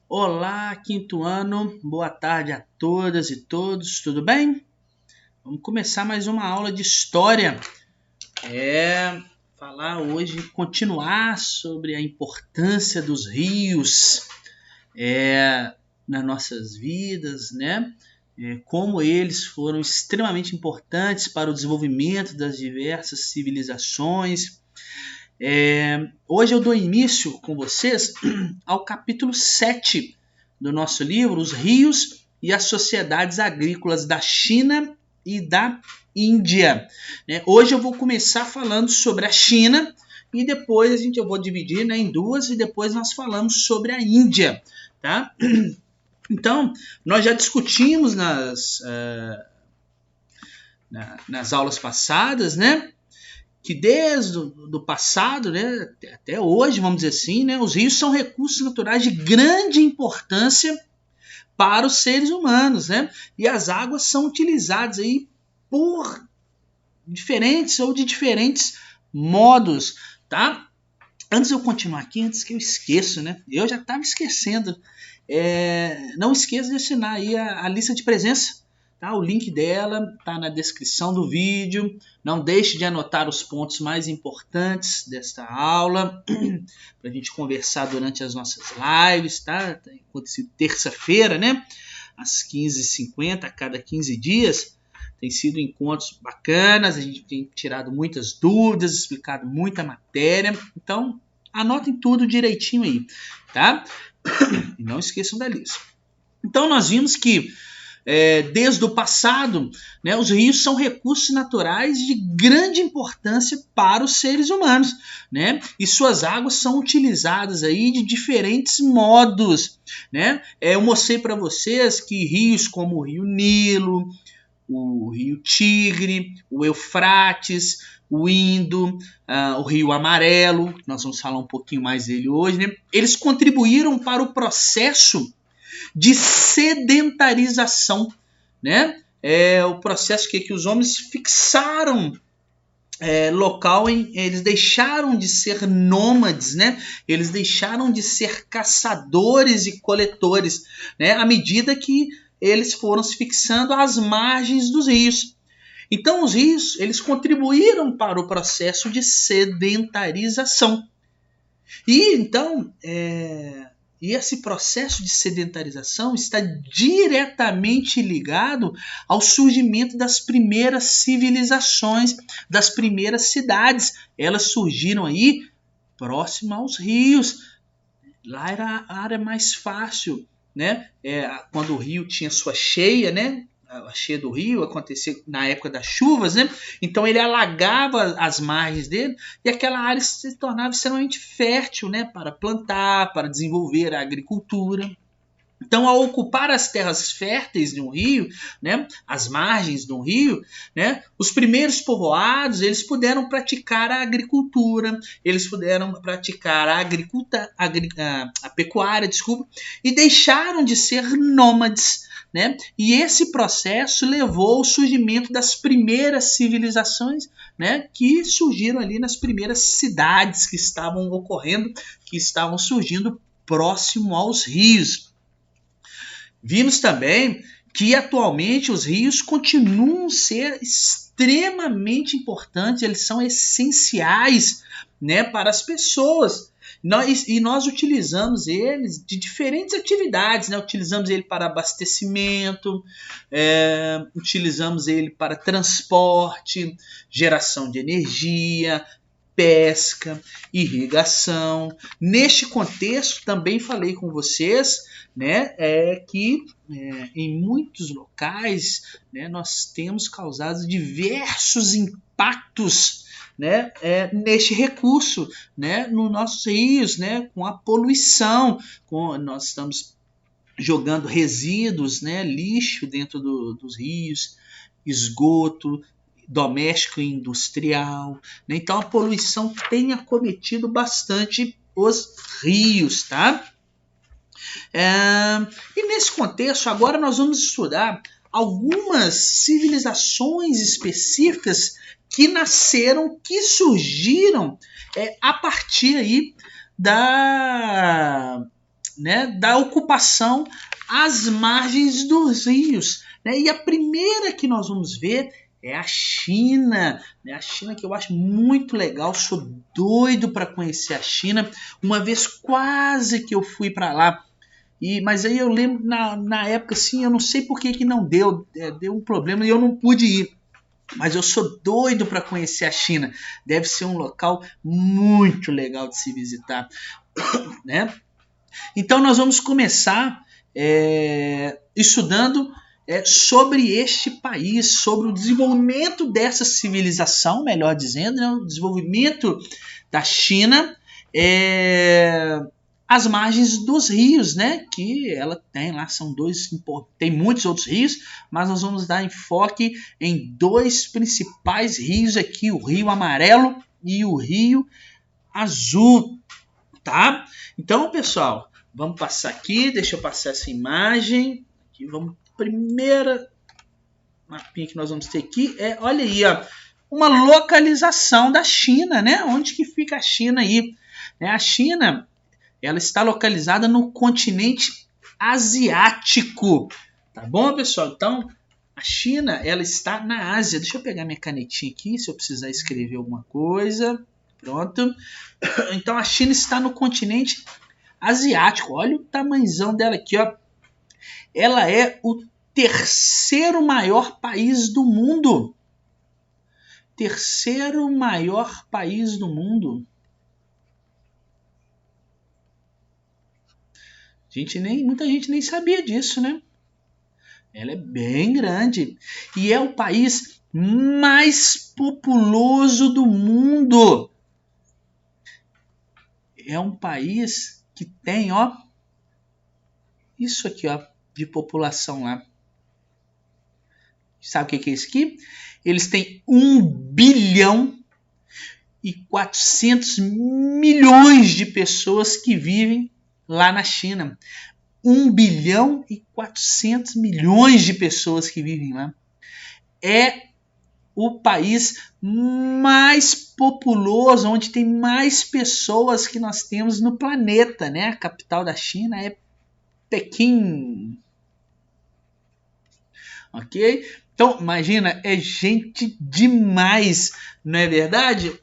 Olá, quinto ano, boa tarde a todas e todos, tudo bem? Vamos começar mais uma aula de história. Falar hoje, continuar sobre a importância dos rios nas nossas vidas, né? Como eles foram extremamente importantes para o desenvolvimento das diversas civilizações. Hoje eu dou início com vocês ao capítulo 7 do nosso livro, Os Rios e as Sociedades Agrícolas da China e da Índia. Hoje eu vou começar falando sobre a China e depois eu vou dividir em duas e depois nós falamos sobre a Índia. Tá? Então, nós já discutimos nas aulas passadas, né? Que desde o passado, né, até hoje, vamos dizer assim, né, os rios são recursos naturais de grande importância para os seres humanos, né? E as águas são utilizadas aí por diferentes ou de diferentes modos, tá? Antes de eu continuar aqui, antes que eu esqueça, né? Eu já estava esquecendo. Não esqueça de assinar aí a lista de presença. Tá? O link dela está na descrição do vídeo. Não deixe de anotar os pontos mais importantes desta aula para a gente conversar durante as nossas lives. Tá? Tem acontecido terça-feira, né? Às 15h50, a cada 15 dias. Tem sido encontros bacanas, a gente tem tirado muitas dúvidas, explicado muita matéria. Então, anotem tudo direitinho aí, tá? E não esqueçam da lista. Então, nós vimos que desde o passado, né, os rios são recursos naturais de grande importância para os seres humanos, né? E suas águas são utilizadas aí de diferentes modos, né? Eu mostrei para vocês que rios como o Rio Nilo, o Rio Tigre, o Eufrates, o Indo, o Rio Amarelo, nós vamos falar um pouquinho mais dele hoje, né? Eles contribuíram para o processo de sedentarização, né? O processo que os homens fixaram local, eles deixaram de ser nômades, né? Eles deixaram de ser caçadores e coletores, né? À medida que eles foram se fixando às margens dos rios. Então, os rios, eles contribuíram para o processo de sedentarização. E então, esse processo de sedentarização está diretamente ligado ao surgimento das primeiras civilizações, das primeiras cidades. Elas surgiram aí próximo aos rios. Lá era a área mais fácil, né? Quando o rio tinha sua cheia, né? A cheia do rio acontecia na época das chuvas, né? Então ele alagava as margens dele e aquela área se tornava extremamente fértil, né? Para plantar, para desenvolver a agricultura. Então, ao ocupar as terras férteis de um rio, né, as margens de um rio, né, os primeiros povoados eles puderam praticar a agricultura, eles puderam praticar a pecuária, desculpa, e deixaram de ser nômades. Né? E esse processo levou ao surgimento das primeiras civilizações, né, que surgiram ali nas primeiras cidades que estavam ocorrendo, que estavam surgindo próximo aos rios. Vimos também que atualmente os rios continuam a ser extremamente importantes, eles são essenciais, né, para as pessoas. Nós utilizamos eles de diferentes atividades, né? Utilizamos ele para abastecimento, utilizamos ele para transporte, geração de energia, pesca, irrigação. Neste contexto, também falei com vocês, né, que em muitos locais, né, nós temos causado diversos impactos, né, neste recurso, né, nos nossos rios, né, com a poluição, nós estamos jogando resíduos, né, lixo dentro dos rios, esgoto doméstico e industrial, né? Então a poluição tem acometido bastante os rios, tá? E nesse contexto, agora nós vamos estudar algumas civilizações específicas que nasceram, que surgiram a partir aí né, da ocupação às margens dos rios, né? E a primeira que nós vamos ver é a China, né? A China, que eu acho muito legal, sou doido para conhecer a China. Uma vez quase que eu fui para lá, mas aí eu lembro na época assim, eu não sei por que não deu, deu um problema e eu não pude ir. Mas eu sou doido para conhecer a China. Deve ser um local muito legal de se visitar, né? Então nós vamos começar estudando sobre este país, sobre o desenvolvimento dessa civilização, melhor dizendo, né? O desenvolvimento da China às margens dos rios, né? Que ela tem lá, são dois, tem muitos outros rios, mas nós vamos dar enfoque em dois principais rios aqui, o Rio Amarelo e o Rio Azul, tá? Então, pessoal, vamos passar aqui, deixa eu passar essa imagem. Aqui, vamos, primeira mapinha que nós vamos ter aqui olha aí, ó, uma localização da China, né? Onde que fica a China aí? A China, ela está localizada no continente asiático, tá bom, pessoal? Então, a China, ela está na Ásia. Deixa eu pegar minha canetinha aqui, se eu precisar escrever alguma coisa. Pronto. Então, a China está no continente asiático. Olha o tamanhozão dela aqui, ó. Ela é o terceiro maior país do mundo. Terceiro maior país do mundo. Muita gente nem sabia disso, né? Ela é bem grande. E é o país mais populoso do mundo. É um país que tem, ó, isso aqui, ó, de população lá. Sabe o que é isso aqui? Eles têm 1 bilhão e 400 milhões de pessoas que vivem lá na China. 1 bilhão e 400 milhões de pessoas que vivem lá. É o país mais populoso, onde tem mais pessoas que nós temos no planeta, né? A capital da China é Pequim. Ok? Então, imagina, é gente demais, não é verdade?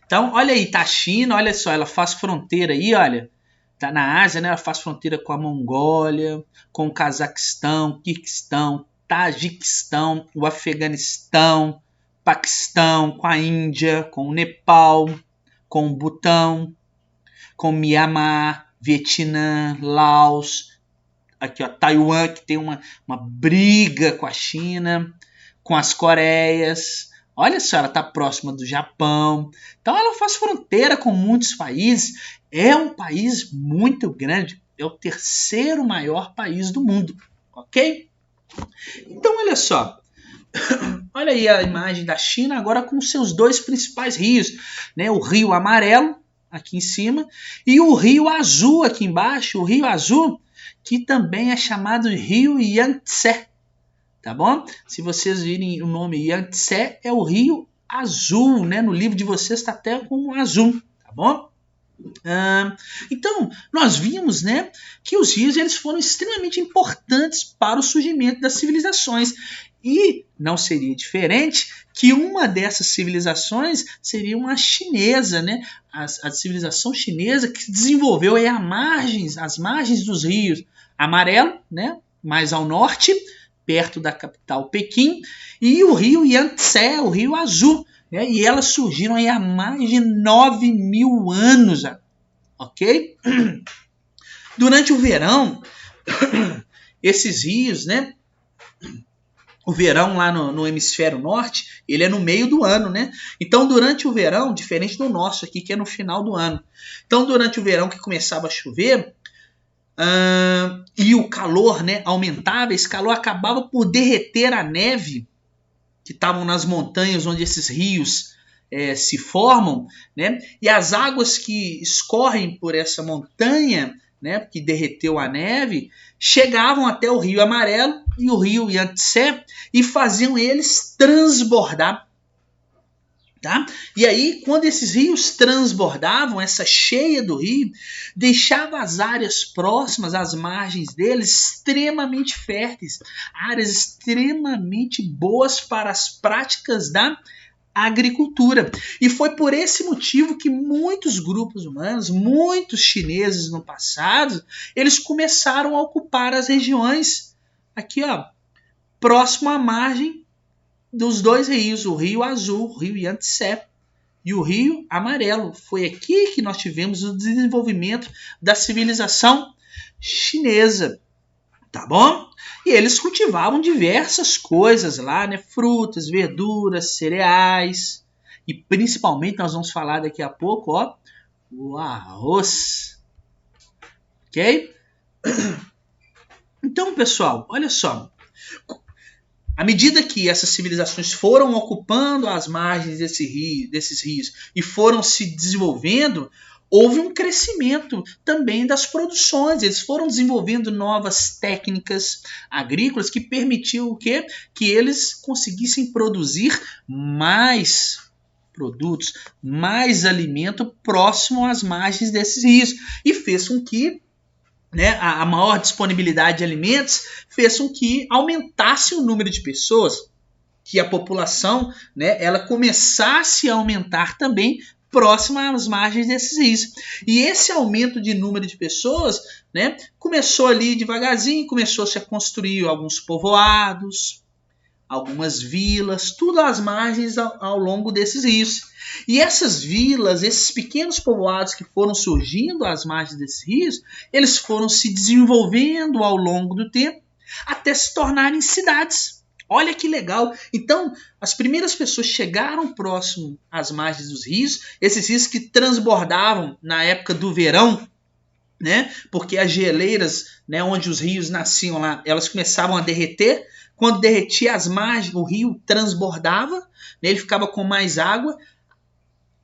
Então, olha aí, tá a China, olha só, ela faz fronteira aí, olha. Tá na Ásia, né? Ela faz fronteira com a Mongólia, com o Cazaquistão, Quirguistão, Tajiquistão, o Afeganistão, Paquistão, com a Índia, com o Nepal, com o Butão, com o Mianmar, Vietnã, Laos, aqui, ó, Taiwan, que tem uma briga com a China, com as Coreias. Olha só, ela está próxima do Japão. Então ela faz fronteira com muitos países. É um país muito grande. É o terceiro maior país do mundo. Ok? Então olha só. Olha aí a imagem da China agora com seus dois principais rios, né? O Rio Amarelo, aqui em cima, e o Rio Azul aqui embaixo. O Rio Azul, que também é chamado de Rio Yangtze. Tá bom? Se vocês virem o nome Yangtze, é o Rio Azul, né? No livro de vocês está até como azul, tá bom? Então, nós vimos, né, que os rios eles foram extremamente importantes para o surgimento das civilizações. E não seria diferente que uma dessas civilizações seria uma chinesa, né? A civilização chinesa que se desenvolveu aí às margens dos rios Amarelo, né? Mais ao norte, perto da capital Pequim, e o rio Yangtze, o rio Azul, né? E elas surgiram aí há mais de 9.000 anos, ok? Durante o verão, esses rios, né? O verão lá no hemisfério norte, ele é no meio do ano, né? Então, durante o verão, diferente do nosso aqui, que é no final do ano. Então, durante o verão que começava a chover, e o calor, né, aumentava, esse calor acabava por derreter a neve que estavam nas montanhas onde esses rios se formam, né? E as águas que escorrem por essa montanha, né, que derreteu a neve, chegavam até o Rio Amarelo e o Rio Yangtze e faziam eles transbordar. Tá? E aí, quando esses rios transbordavam, essa cheia do rio deixava as áreas próximas às margens deles extremamente férteis, áreas extremamente boas para as práticas da agricultura. E foi por esse motivo que muitos grupos humanos, muitos chineses no passado, eles começaram a ocupar as regiões aqui, ó, próximo à margem dos dois rios, o Rio Azul, o Rio Yangtze e o Rio Amarelo. Foi aqui que nós tivemos o desenvolvimento da civilização chinesa, tá bom? E eles cultivavam diversas coisas lá, né? Frutas, verduras, cereais e principalmente nós vamos falar daqui a pouco, ó, o arroz, ok? Então, pessoal, olha só. À medida que essas civilizações foram ocupando as margens desses rios e foram se desenvolvendo, houve um crescimento também das produções. Eles foram desenvolvendo novas técnicas agrícolas que permitiam o quê? Que eles conseguissem produzir mais produtos, mais alimento próximo às margens desses rios. E fez com que, né, a maior disponibilidade de alimentos fez com que aumentasse o número de pessoas, que a população, né, ela começasse a aumentar também próxima às margens desses rios. E esse aumento de número de pessoas, né, começou ali devagarzinho, começou-se a construir alguns povoados, algumas vilas, tudo às margens ao longo desses rios. E essas vilas, esses pequenos povoados que foram surgindo às margens desses rios, eles foram se desenvolvendo ao longo do tempo até se tornarem cidades. Olha que legal! Então, as primeiras pessoas chegaram próximo às margens dos rios, esses rios que transbordavam na época do verão, né? Porque as geleiras, né, onde os rios nasciam lá, elas começavam a derreter. Quando derretia as margens, o rio transbordava, né, ele ficava com mais água,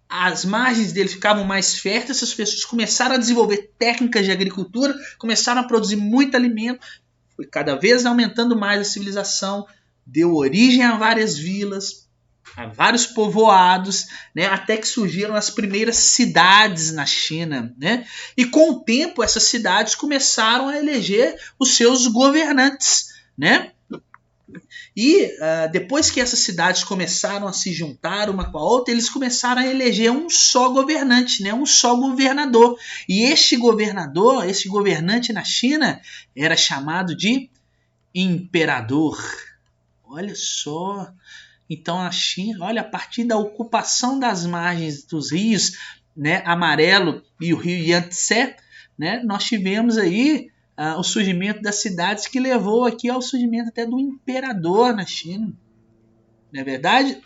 as margens dele ficavam mais férteis, essas pessoas começaram a desenvolver técnicas de agricultura, começaram a produzir muito alimento, foi cada vez aumentando mais a civilização, deu origem a várias vilas, a vários povoados, né, até que surgiram as primeiras cidades na China, né? E com o tempo essas cidades começaram a eleger os seus governantes, né? E depois que essas cidades começaram a se juntar uma com a outra, eles começaram a eleger um só governante, né? Um só governador. E este governador, esse governante na China, era chamado de imperador. Olha só. Então a China, olha, a partir da ocupação das margens dos rios, né, Amarelo e o rio Yangtze, né, nós tivemos aí o surgimento das cidades que levou aqui ao surgimento até do imperador na China. Não é verdade?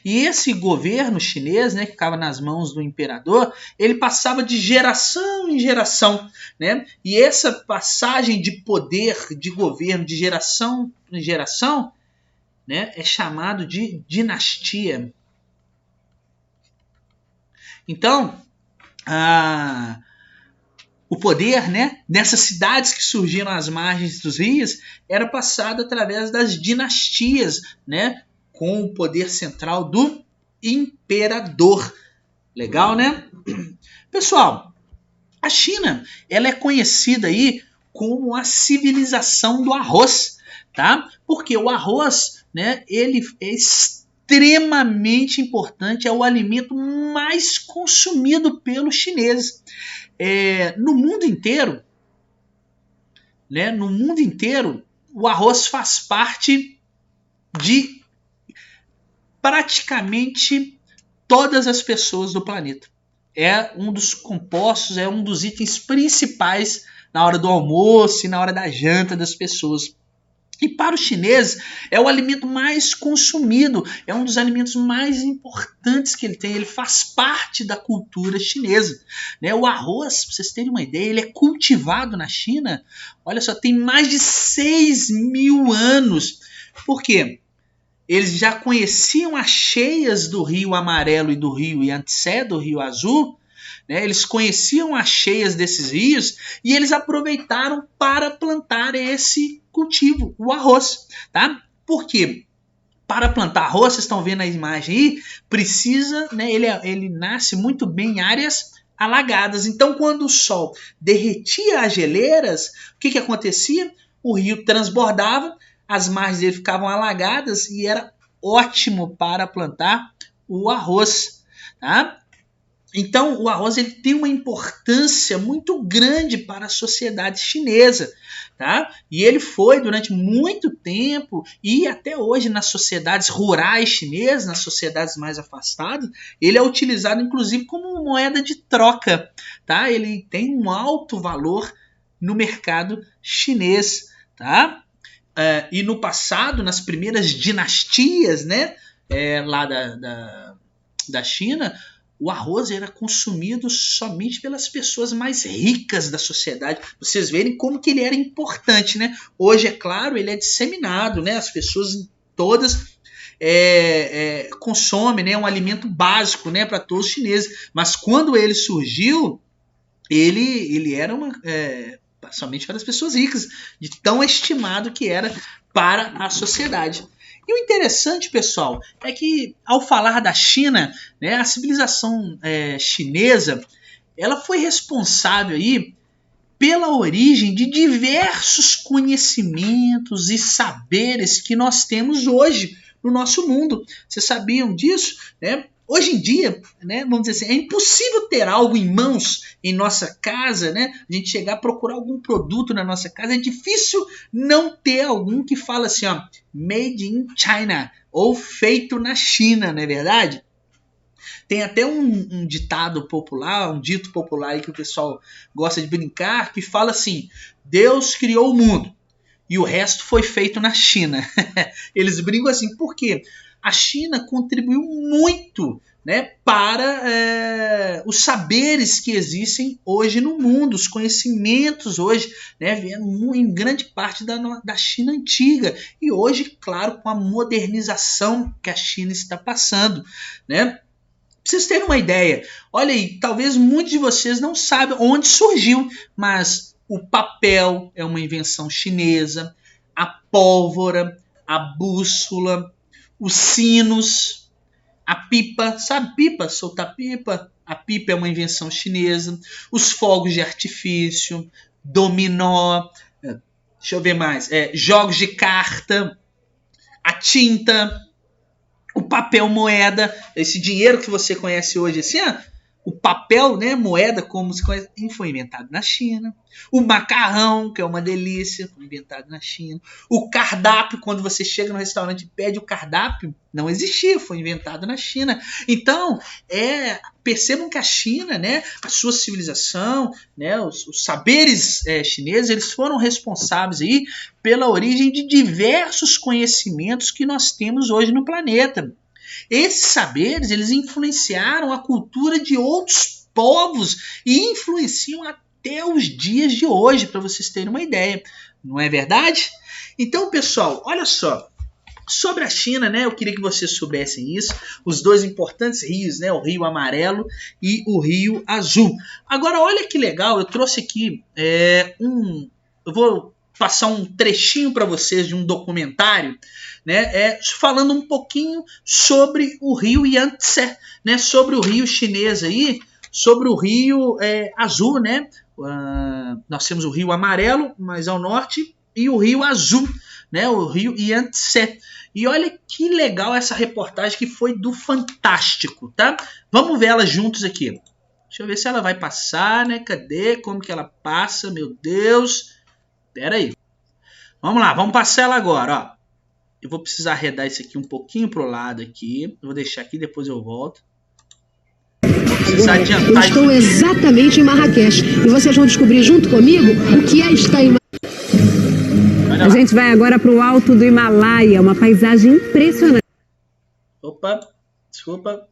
E esse governo chinês, né, que ficava nas mãos do imperador, ele passava de geração em geração, né? E essa passagem de poder, de governo, de geração em geração, né, é chamado de dinastia. Então, o poder, né, nessas cidades que surgiram às margens dos rios era passado através das dinastias, né, com o poder central do imperador. Legal, né? Pessoal, a China, ela é conhecida aí como a civilização do arroz, tá? Porque o arroz, né, ele é extremamente importante, é o alimento mais consumido pelos chineses. No mundo inteiro, né, no mundo inteiro, o arroz faz parte de praticamente todas as pessoas do planeta. É um dos compostos, é um dos itens principais na hora do almoço e na hora da janta das pessoas. E para os chineses é o alimento mais consumido, é um dos alimentos mais importantes que ele tem, ele faz parte da cultura chinesa, né? O arroz, para vocês terem uma ideia, ele é cultivado na China, olha só, tem mais de 6.000 anos. Por quê? Eles já conheciam as cheias do Rio Amarelo e do Rio Yangtze, do Rio Azul, né? Eles conheciam as cheias desses rios e eles aproveitaram para plantar esse cultivo, o arroz, tá? Por quê? para plantar arroz, vocês estão vendo a imagem aí, precisa, né, ele nasce muito bem em áreas alagadas. Então, quando o sol derretia as geleiras, o que acontecia? O rio transbordava, as margens dele ficavam alagadas e era ótimo para plantar o arroz, tá? Então, o arroz ele tem uma importância muito grande para a sociedade chinesa, tá? E ele foi durante muito tempo e até hoje nas sociedades rurais chinesas, nas sociedades mais afastadas, ele é utilizado inclusive como moeda de troca, tá? Ele tem um alto valor no mercado chinês, tá? E no passado, nas primeiras dinastias, né, lá da China, o arroz era consumido somente pelas pessoas mais ricas da sociedade. Vocês verem como que ele era importante, né? Hoje, é claro, ele é disseminado, né? As pessoas todas consomem, né? É um alimento básico, né? Para todos os chineses. Mas quando ele surgiu, ele era somente para as pessoas ricas, de tão estimado que era para a sociedade. E o interessante, pessoal, é que ao falar da China, né, a civilização chinesa, ela foi responsável aí pela origem de diversos conhecimentos e saberes que nós temos hoje no nosso mundo. Vocês sabiam disso, né? Hoje em dia, né, vamos dizer assim, é impossível ter algo em mãos em nossa casa, né? A gente chegar a procurar algum produto na nossa casa, é difícil não ter algum que fala assim, ó, made in China, ou feito na China, não é verdade? Tem até um ditado popular, um dito popular aí que o pessoal gosta de brincar, que fala assim, Deus criou o mundo e o resto foi feito na China. Eles brincam assim, por quê? A China contribuiu muito, né, para os saberes que existem hoje no mundo, os conhecimentos hoje, né, vieram em grande parte da China antiga. E hoje, claro, com a modernização que a China está passando, né? Pra vocês terem uma ideia, olha aí, talvez muitos de vocês não saibam onde surgiu, mas o papel é uma invenção chinesa, a pólvora, a bússola, os sinos, a pipa, sabe pipa? Soltar pipa. A pipa é uma invenção chinesa. Os fogos de artifício, dominó, deixa eu ver mais, jogos de carta, a tinta, o papel moeda, esse dinheiro que você conhece hoje, assim, o papel, né, moeda, como se conhece, foi inventado na China. O macarrão, que é uma delícia, foi inventado na China. O cardápio, quando você chega no restaurante e pede o cardápio, não existia, foi inventado na China. Então, percebam que a China, né, a sua civilização, né, os saberes chineses, eles foram responsáveis aí pela origem de diversos conhecimentos que nós temos hoje no planeta. Esses saberes, eles influenciaram a cultura de outros povos e influenciam até os dias de hoje, para vocês terem uma ideia. Não é verdade? Então, pessoal, olha só. Sobre a China, né, eu queria que vocês soubessem isso. Os dois importantes rios, né, o Rio Amarelo e o Rio Azul. Agora, olha que legal, eu trouxe aqui eu vou passar um trechinho para vocês de um documentário, né, falando um pouquinho sobre o rio Yangtze, né, sobre o rio chinês aí, sobre o rio azul, né? Nós temos o Rio Amarelo, mais ao norte, e o Rio Azul, né? O Rio Yangtze. E olha que legal essa reportagem que foi do Fantástico, tá? Vamos ver ela juntos aqui. Deixa eu ver se ela vai passar, né? Cadê? Como que ela passa? Meu Deus. Pera aí. Vamos lá, vamos passar ela agora, ó. Eu vou precisar arredar isso aqui um pouquinho pro lado aqui. Eu vou deixar aqui, depois eu volto. Eu estou exatamente em Marrakech e vocês vão descobrir junto comigo o que estar em Marrakech. A gente vai agora para o alto do Himalaia, uma paisagem impressionante. Opa, desculpa.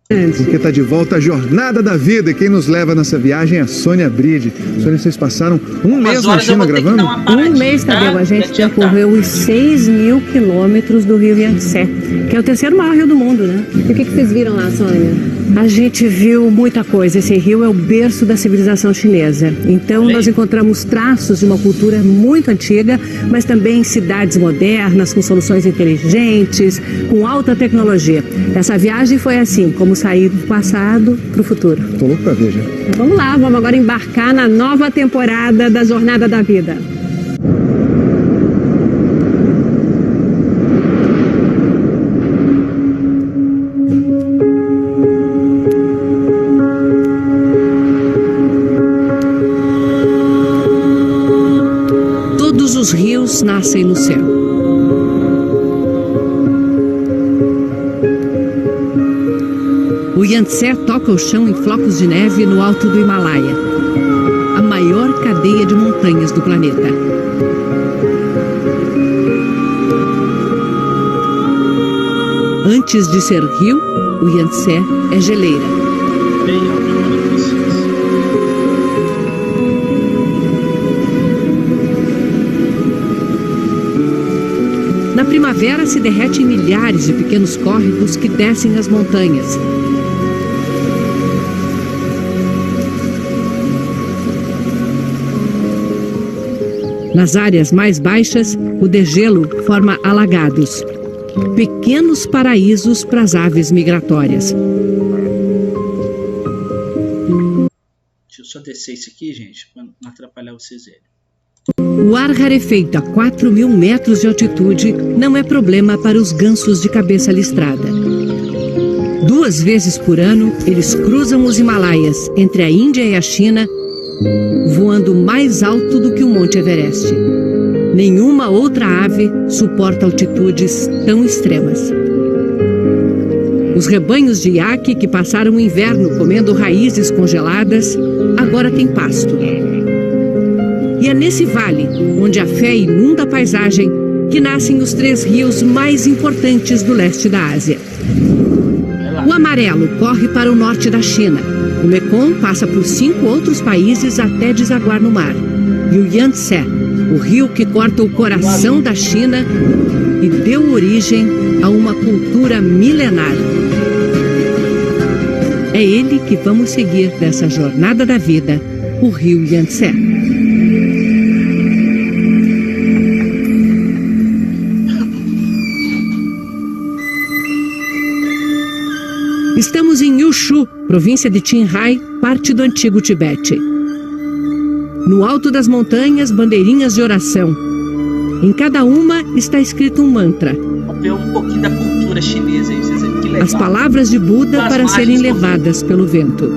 Porque está de volta a Jornada da Vida e quem nos leva nessa viagem é a Sônia Bride. Sônia, vocês passaram um mês na China gravando? Um mês, Tadeu, a gente percorreu os 6.000 quilômetros do Rio Yangtze, que é o terceiro maior rio do mundo, né? E o que vocês viram lá, Sônia? A gente viu muita coisa. Esse rio é o berço da civilização chinesa. Então nós encontramos traços de uma cultura muito antiga, mas também cidades modernas, com soluções inteligentes, com alta tecnologia. Essa viagem foi assim, como sair do passado para o futuro. Tô louco pra ver já. Vamos lá, vamos agora embarcar na nova temporada da Jornada da Vida. Os rios nascem no céu. O Yangtze toca o chão em flocos de neve no alto do Himalaia, a maior cadeia de montanhas do planeta. Antes de ser rio, o Yangtze é geleira. Na primavera se derrete em milhares de pequenos córregos que descem as montanhas. Nas áreas mais baixas, o degelo forma alagados, pequenos paraísos para as aves migratórias. Deixa eu só descer isso aqui, gente, para não atrapalhar vocês verem. O ar rarefeito a 4.000 metros de altitude não é problema para os gansos de cabeça listrada. 2 vezes por ano, eles cruzam os Himalaias entre a Índia e a China, voando mais alto do que o Monte Everest. Nenhuma outra ave suporta altitudes tão extremas. Os rebanhos de iaque que passaram o inverno comendo raízes congeladas, agora têm pasto. E é nesse vale, onde a fé inunda a paisagem, que nascem os 3 rios mais importantes do leste da Ásia. O amarelo corre para o norte da China. O Mekong passa por 5 outros países até desaguar no mar. E o Yangtze, o rio que corta o coração da China e deu origem a uma cultura milenar. É ele que vamos seguir nessa jornada da vida, o rio Yangtze. Estamos em Yushu, província de Qinghai, parte do antigo Tibete. No alto das montanhas, bandeirinhas de oração. Em cada uma está escrito um mantra. Vamos ver um pouquinho da cultura chinesa aí, vocês verem que legal. As palavras de Buda para serem levadas pelo vento.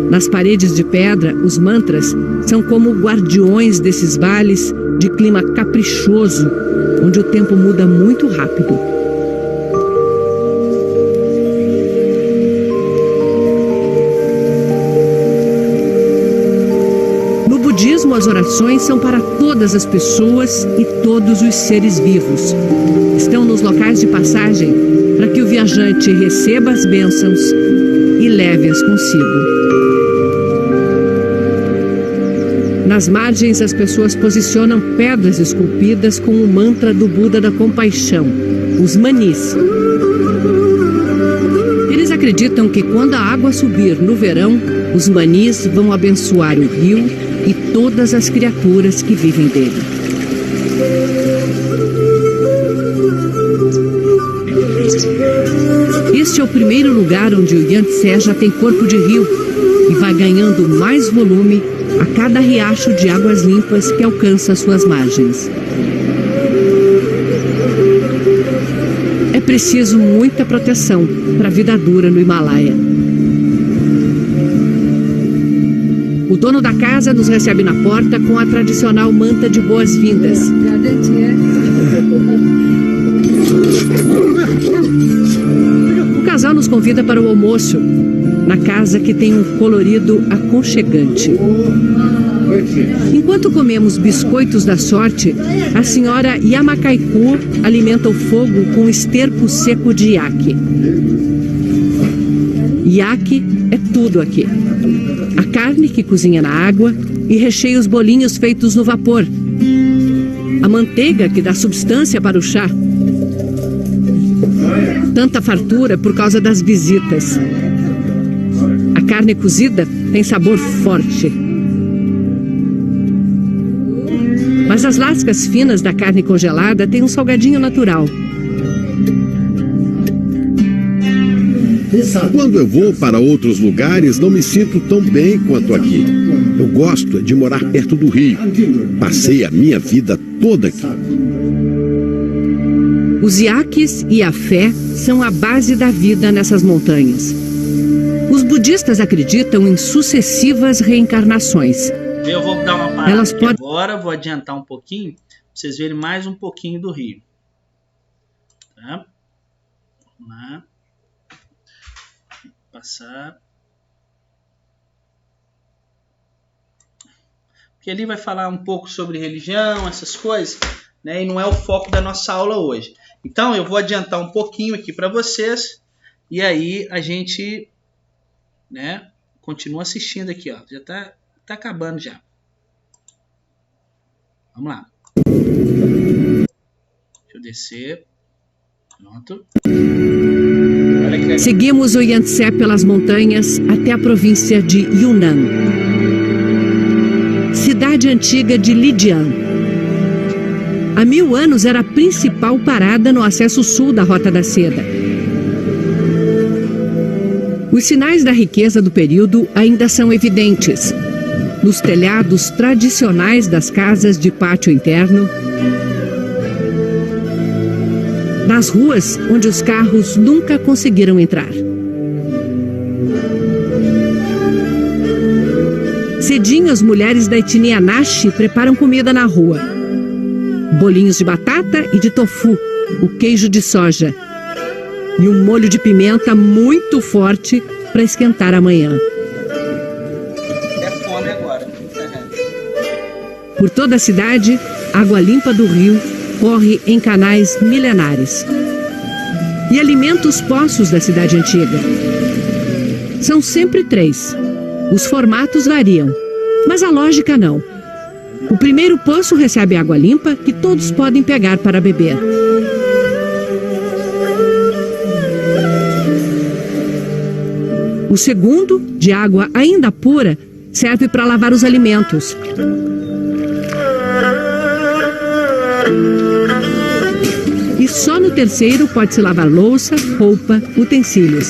Nas paredes de pedra, os mantras são como guardiões desses vales de clima caprichoso, onde o tempo muda muito rápido. No budismo, as orações são para todas as pessoas e todos os seres vivos. Estão nos locais de passagem para que o viajante receba as bênçãos e leve-as consigo. Nas margens, as pessoas posicionam pedras esculpidas com o mantra do Buda da compaixão, os manis. Eles acreditam que quando a água subir no verão, os manis vão abençoar o rio e todas as criaturas que vivem dele. Este é o primeiro lugar onde o Yangtze já tem corpo de rio e vai ganhando mais volume a cada riacho de águas limpas que alcança suas margens. É preciso muita proteção para a vida dura no Himalaia. O dono da casa nos recebe na porta com a tradicional manta de boas-vindas. O casal nos convida para o almoço, na casa que tem um colorido aconchegante. Enquanto comemos biscoitos da sorte, a senhora Yamakaiku alimenta o fogo com esterco seco de iaque. Iaque é tudo aqui. A carne que cozinha na água e recheia os bolinhos feitos no vapor. A manteiga que dá substância para o chá. Tanta fartura por causa das visitas. A carne cozida tem sabor forte. Mas as lascas finas da carne congelada têm um salgadinho natural. Quando eu vou para outros lugares, não me sinto tão bem quanto aqui. Eu gosto de morar perto do rio. Passei a minha vida toda aqui. Os iaques e a fé são a base da vida nessas montanhas. Os budistas acreditam em sucessivas reencarnações. Eu vou dar uma parada aqui agora, vou adiantar um pouquinho, para vocês verem mais um pouquinho do rio. Tá? Vamos lá. Passar. Porque ali vai falar um pouco sobre religião, essas coisas, né? E não é o foco da nossa aula hoje. Então eu vou adiantar um pouquinho aqui para vocês e aí a gente, né, continua assistindo aqui, ó. Já tá acabando já. Vamos lá. Deixa eu descer. Pronto. Seguimos o Yangtze pelas montanhas até a província de Yunnan. Cidade antiga de Lijiang. Há 1000 anos era a principal parada no acesso sul da Rota da Seda. Os sinais da riqueza do período ainda são evidentes. Nos telhados tradicionais das casas de pátio interno, nas ruas onde os carros nunca conseguiram entrar. Cedinho, as mulheres da etnia Naxi preparam comida na rua. Bolinhos de batata e de tofu, o queijo de soja e um molho de pimenta muito forte para esquentar amanhã. É fome agora. Por toda a cidade, água limpa do rio corre em canais milenares e alimenta os poços da cidade antiga. São sempre 3. Os formatos variam, mas a lógica não. O primeiro poço recebe água limpa que todos podem pegar para beber. O segundo, de água ainda pura, serve para lavar os alimentos. E só no terceiro pode-se lavar louça, roupa, utensílios.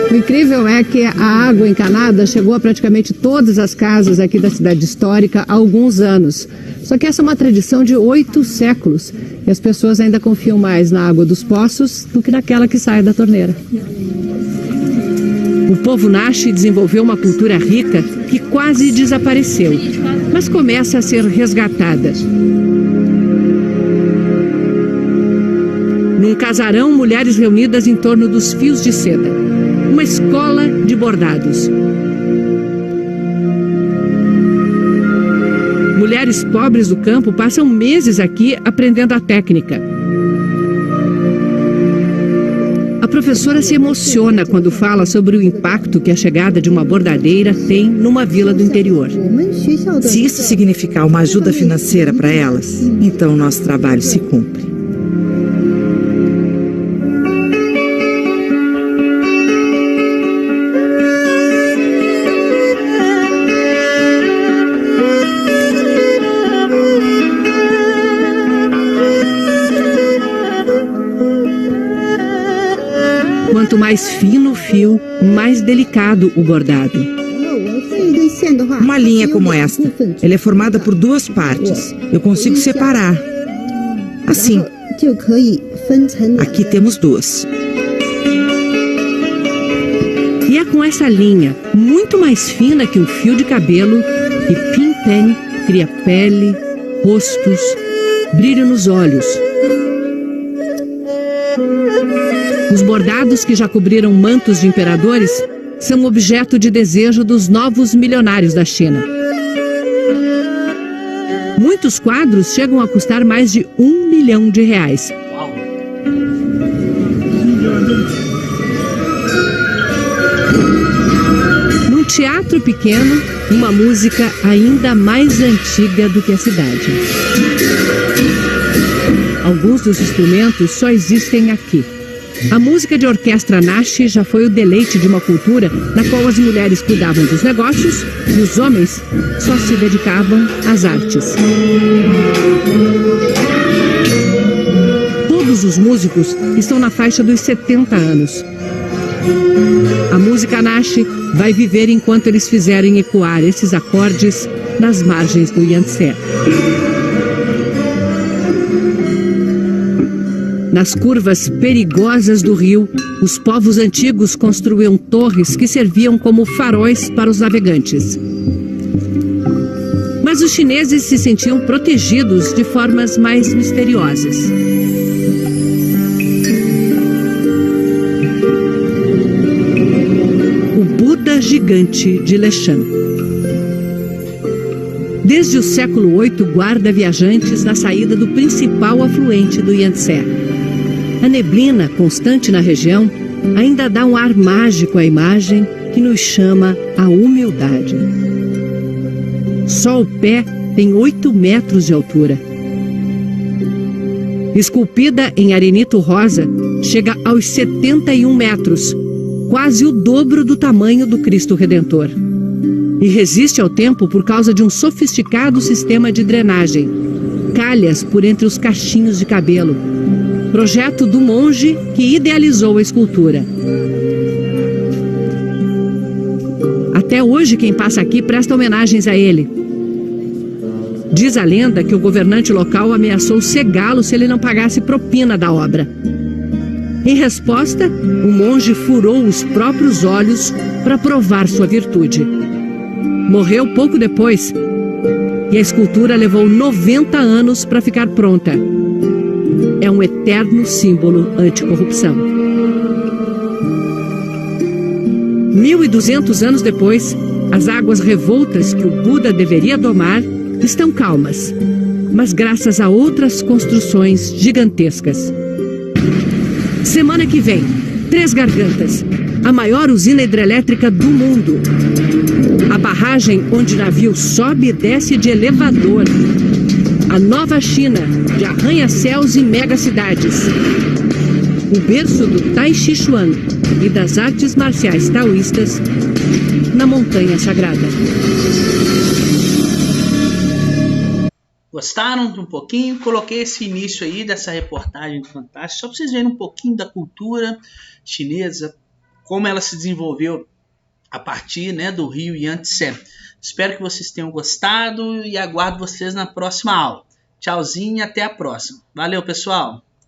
O incrível é que a água encanada chegou a praticamente todas as casas aqui da cidade histórica há alguns anos. Só que essa é uma tradição de 8 séculos e as pessoas ainda confiam mais na água dos poços do que naquela que sai da torneira. O povo Naxi desenvolveu uma cultura rica que quase desapareceu, mas começa a ser resgatada. Num casarão, mulheres reunidas em torno dos fios de seda. Uma escola de bordados. Mulheres pobres do campo passam meses aqui aprendendo a técnica. A professora se emociona quando fala sobre o impacto que a chegada de uma bordadeira tem numa vila do interior. Se isso significar uma ajuda financeira para elas, então o nosso trabalho se cumpre. Quanto mais fino o fio, mais delicado o bordado. Uma linha como esta, ela é formada por 2 partes. Eu consigo separar. Assim. Aqui temos 2. E é com essa linha, muito mais fina que um fio de cabelo, que Pin-Pen cria pele, rostos, brilho nos olhos. Os bordados que já cobriram mantos de imperadores são objeto de desejo dos novos milionários da China. Muitos quadros chegam a custar mais de R$1 milhão. Num teatro pequeno, uma música ainda mais antiga do que a cidade. Alguns dos instrumentos só existem aqui. A música de orquestra Nashi já foi o deleite de uma cultura na qual as mulheres cuidavam dos negócios e os homens só se dedicavam às artes. Todos os músicos estão na faixa dos 70 anos. A música Nashi vai viver enquanto eles fizerem ecoar esses acordes nas margens do Yangtze. Nas curvas perigosas do rio, os povos antigos construíam torres que serviam como faróis para os navegantes. Mas os chineses se sentiam protegidos de formas mais misteriosas. O Buda gigante de Leshan. Desde o século VIII guarda viajantes na saída do principal afluente do Yangtze. A neblina constante na região ainda dá um ar mágico à imagem que nos chama à humildade. Só o pé tem 8 metros de altura. Esculpida em arenito rosa, chega aos 71 metros, quase o dobro do tamanho do Cristo Redentor. E resiste ao tempo por causa de um sofisticado sistema de drenagem, calhas por entre os cachinhos de cabelo, projeto do monge que idealizou a escultura. Até hoje quem passa aqui presta homenagens a ele. Diz a lenda que o governante local ameaçou cegá-lo se ele não pagasse propina da obra. Em resposta, o monge furou os próprios olhos para provar sua virtude. Morreu pouco depois e a escultura levou 90 anos para ficar pronta. É um eterno símbolo anticorrupção. 1200 anos depois, as águas revoltas que o Buda deveria domar estão calmas, mas graças a outras construções gigantescas. Semana que vem, Três Gargantas, a maior usina hidrelétrica do mundo. A barragem onde navio sobe e desce de elevador. A nova China, de arranha-céus e megacidades. O berço do Tai Chi Chuan e das artes marciais taoístas na Montanha Sagrada. Gostaram de um pouquinho? Coloquei esse início aí dessa reportagem fantástica, só para vocês verem um pouquinho da cultura chinesa, como ela se desenvolveu a partir, né, do rio Yangtze. Espero que vocês tenham gostado e aguardo vocês na próxima aula. Tchauzinho e até a próxima. Valeu, pessoal!